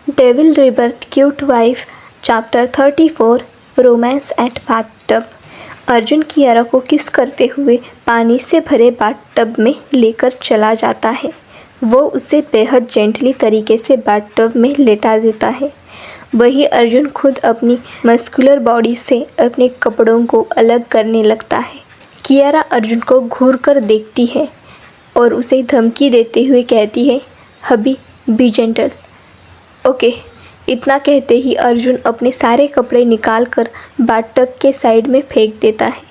Devil rebirth cute wife chapter 34 romance at bathtub. Arjun Kiara को kiss करते हुए पानी से भरे बाथटब में लेकर चला जाता है। वो उसे बेहद जेंटली तरीके से बाथटब में लेटा देता है। वही अर्जुन खुद अपनी मस्कुलर बॉडी से अपने कपड़ों को अलग करने लगता है। कियारा अर्जुन को घूर कर देखती है और उसे धमकी देते हुए कहती है, हबी बी जेंटल। ओके। इतना कहते ही अर्जुन अपने सारे कपड़े निकाल कर बाथटब के साइड में फेंक देता है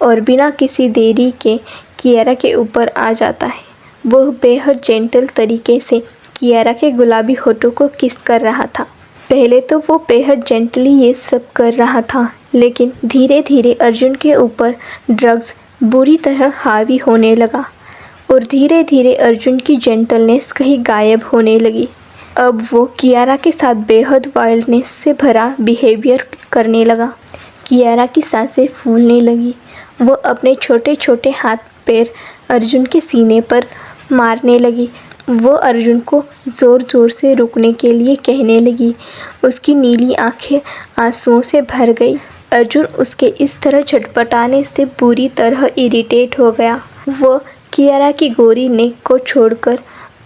और बिना किसी देरी के कियारा के ऊपर आ जाता है। वह बेहद जेंटल तरीके से कियारा के गुलाबी होठों को किस कर रहा था। पहले तो वो बेहद जेंटली ये सब कर रहा था, लेकिन धीरे धीरे अर्जुन के ऊपर ड्रग्स बुरी तरह हावी होने लगा और धीरे धीरे अर्जुन की जेंटलनेस कहीं गायब होने लगी। अब वो कियारा के साथ बेहद वाइल्डनेस से भरा बिहेवियर करने लगा। कियारा की सांसें फूलने लगी। वो अपने छोटे छोटे हाथ पैर अर्जुन के सीने पर मारने लगी। वो अर्जुन को ज़ोर ज़ोर से रुकने के लिए कहने लगी। उसकी नीली आंखें आंसुओं से भर गई। अर्जुन उसके इस तरह छटपटाने से पूरी तरह इरिटेट हो गया। वो कियारा की गोरी नेक को छोड़कर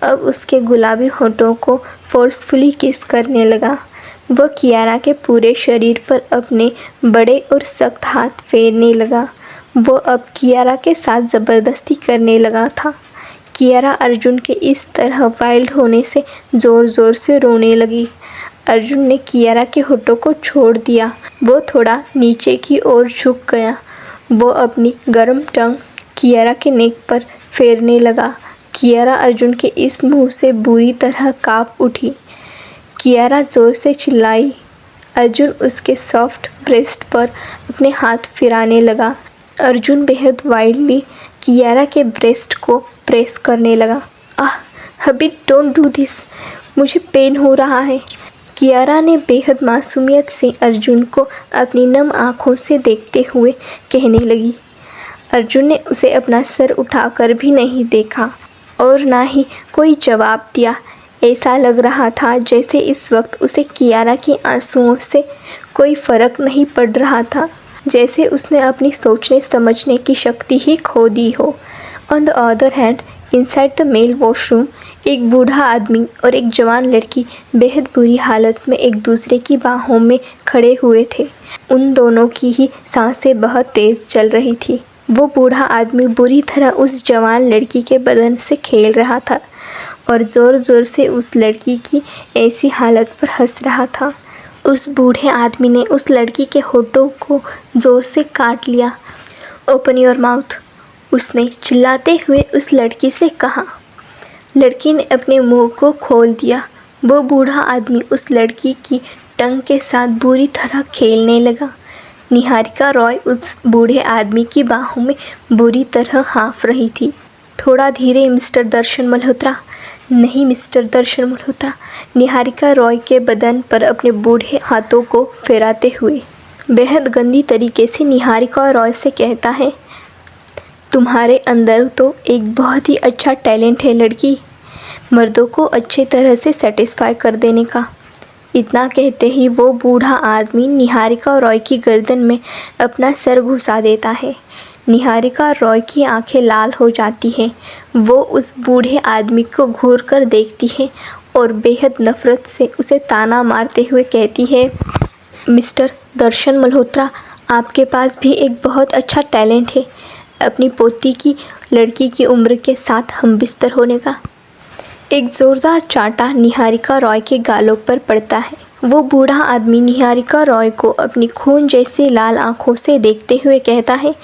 अब उसके गुलाबी होठों को फोर्सफुली किस करने लगा। वह कियारा के पूरे शरीर पर अपने बड़े और सख्त हाथ फेरने लगा। वो अब कियारा के साथ ज़बरदस्ती करने लगा था। कियारा अर्जुन के इस तरह वाइल्ड होने से ज़ोर ज़ोर से रोने लगी। अर्जुन ने कियारा के होठों को छोड़ दिया। वो थोड़ा नीचे की ओर झुक गया। वो अपनी गर्म टंग कियारा के नेक पर फेरने लगा। कियारा अर्जुन के इस मुंह से बुरी तरह काँप उठी। कियारा ज़ोर से चिल्लाई। अर्जुन उसके सॉफ्ट ब्रेस्ट पर अपने हाथ फिराने लगा। अर्जुन बेहद वाइल्डली कियारा के ब्रेस्ट को प्रेस करने लगा। आह हबी डोंट डू दिस, मुझे पेन हो रहा है। कियारा ने बेहद मासूमियत से अर्जुन को अपनी नम आँखों से देखते हुए कहने लगी। अर्जुन ने उसे अपना सर उठाकर भी नहीं देखा और ना ही कोई जवाब दिया। ऐसा लग रहा था जैसे इस वक्त उसे कियारा की आंसुओं से कोई फ़र्क नहीं पड़ रहा था, जैसे उसने अपनी सोचने समझने की शक्ति ही खो दी हो। On the other hand, inside the male washroom, एक बूढ़ा आदमी और एक जवान लड़की बेहद बुरी हालत में एक दूसरे की बाहों में खड़े हुए थे। उन दोनों की ही सांसें बहुत तेज़ चल रही थी। वो बूढ़ा आदमी बुरी तरह उस जवान लड़की के बदन से खेल रहा था और ज़ोर ज़ोर से उस लड़की की ऐसी हालत पर हंस रहा था। उस बूढ़े आदमी ने उस लड़की के होठों को ज़ोर से काट लिया। ओपन योर माउथ, उसने चिल्लाते हुए उस लड़की से कहा। लड़की ने अपने मुंह को खोल दिया। वो बूढ़ा आदमी उस लड़की की टंग के साथ बुरी तरह खेलने लगा। निहारिका रॉय उस बूढ़े आदमी की बाहों में बुरी तरह हाँफ रही थी। थोड़ा धीरे मिस्टर दर्शन मल्होत्रा। नहीं मिस्टर दर्शन मल्होत्रा। निहारिका रॉय के बदन पर अपने बूढ़े हाथों को फेराते हुए बेहद गंदी तरीके से निहारिका रॉय से कहता है, तुम्हारे अंदर तो एक बहुत ही अच्छा टैलेंट है लड़की, मर्दों को अच्छी तरह से सेटिस्फाई कर देने का। इतना कहते ही वो बूढ़ा आदमी निहारिका रॉय की गर्दन में अपना सर घुसा देता है। निहारिका रॉय की आंखें लाल हो जाती हैं। वो उस बूढ़े आदमी को घूर कर देखती है और बेहद नफ़रत से उसे ताना मारते हुए कहती है, मिस्टर दर्शन मल्होत्रा, आपके पास भी एक बहुत अच्छा टैलेंट है अपनी पोती की लड़की की उम्र के साथ हमबिस्तर होने का। एक ज़ोरदार चांटा निहारिका रॉय के गालों पर पड़ता है। वो बूढ़ा आदमी निहारिका रॉय को अपनी खून जैसी लाल आंखों से देखते हुए कहता है,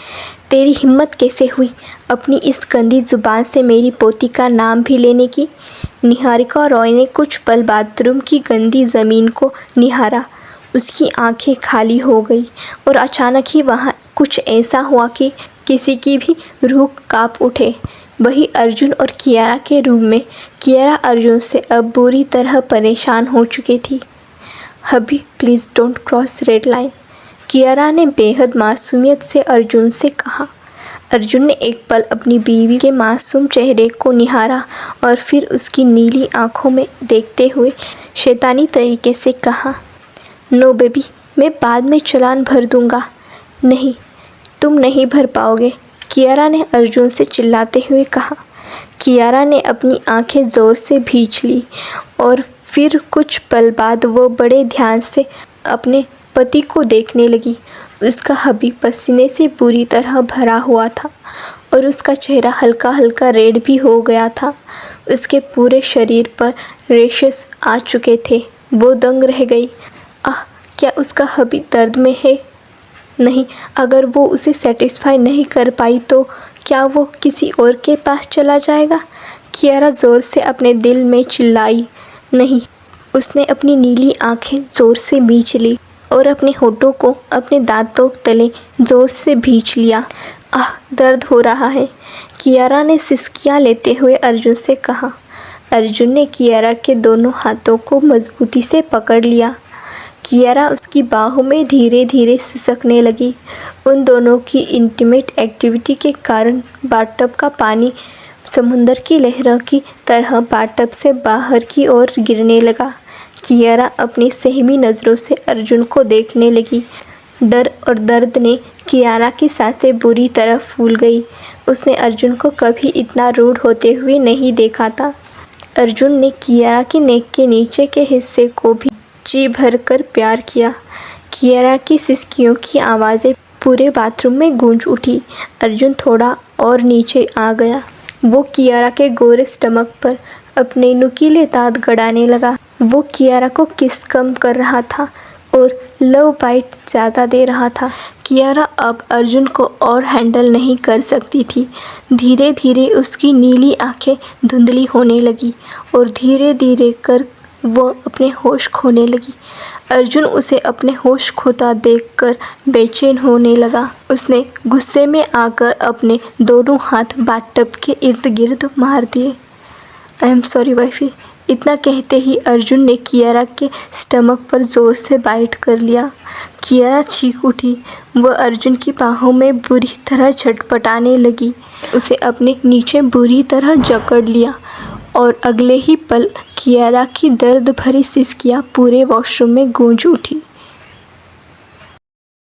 तेरी हिम्मत कैसे हुई अपनी इस गंदी ज़ुबान से मेरी पोती का नाम भी लेने की। निहारिका रॉय ने कुछ पल बाथरूम की गंदी ज़मीन को निहारा। उसकी आंखें खाली हो गई और अचानक ही वहाँ कुछ ऐसा हुआ कि किसी की भी रूह काँप उठे। वही अर्जुन और कियारा के रूम में कियारा अर्जुन से अब बुरी तरह परेशान हो चुकी थी। Hubby please don't cross red line, Kiara ने बेहद मासूमियत से अर्जुन से कहा। अर्जुन ने एक पल अपनी बीवी के मासूम चेहरे को निहारा और फिर उसकी नीली आंखों में देखते हुए शैतानी तरीके से कहा, नो बेबी, मैं बाद में चालान भर दूंगा। नहीं, तुम नहीं भर पाओगे, कियारा ने अर्जुन से चिल्लाते हुए कहा। कियारा ने अपनी आंखें ज़ोर से भींच ली और फिर कुछ पल बाद वो बड़े ध्यान से अपने पति को देखने लगी। उसका हबी पसीने से पूरी तरह भरा हुआ था और उसका चेहरा हल्का हल्का रेड भी हो गया था। उसके पूरे शरीर पर रेशेस आ चुके थे। वो दंग रह गई। आह, क्या उसका हबी दर्द में है? नहीं, अगर वो उसे सेटिस्फाई नहीं कर पाई तो क्या वो किसी और के पास चला जाएगा? कियारा ज़ोर से अपने दिल में चिल्लाई। नहीं। उसने अपनी नीली आंखें ज़ोर से मींच ली और अपने होठों को अपने दांतों तले ज़ोर से भींच लिया। आह, दर्द हो रहा है, कियारा ने सिसकियाँ लेते हुए अर्जुन से कहा। अर्जुन ने कियारा के दोनों हाथों को मजबूती से पकड़ लिया। कियारा उसकी बाहों में धीरे धीरे सिसकने लगी। उन दोनों की इंटीमेट एक्टिविटी के कारण बाथटब का पानी समुंदर की लहरों की तरह बाथटब से बाहर की ओर गिरने लगा। कियारा अपनी सहमी नज़रों से अर्जुन को देखने लगी। डर और दर्द ने कियारा की सांसें बुरी तरह फूल गई। उसने अर्जुन को कभी इतना रूड होते हुए नहीं देखा था। अर्जुन ने कियारा की नेक के नीचे के हिस्से को भी जी भर कर प्यार किया। कियारा की सिसकियों की आवाज़ें पूरे बाथरूम में गूंज उठी। अर्जुन थोड़ा और नीचे आ गया। वो कियारा के गोरे स्टमक पर अपने नुकीले दांत गड़ाने लगा। वो कियारा को किस कम कर रहा था और लव बाइट ज़्यादा दे रहा था। कियारा अब अर्जुन को और हैंडल नहीं कर सकती थी। धीरे धीरे उसकी नीली आंखें धुंधली होने लगी और धीरे धीरे कर वो अपने होश खोने लगी। अर्जुन उसे अपने होश खोता देखकर बेचैन होने लगा। उसने गुस्से में आकर अपने दोनों हाथ बाथटब के इर्द गिर्द मार दिए। I am sorry wifey. इतना कहते ही अर्जुन ने कियारा के स्टमक पर ज़ोर से बाइट कर लिया। कियारा चीख उठी। वह अर्जुन की बाहों में बुरी तरह झटपटाने लगी। उसे अपने नीचे बुरी तरह जकड़ लिया और अगले ही पल कियारा की दर्द भरी सिसकियाँ पूरे वॉशरूम में गूंज उठी।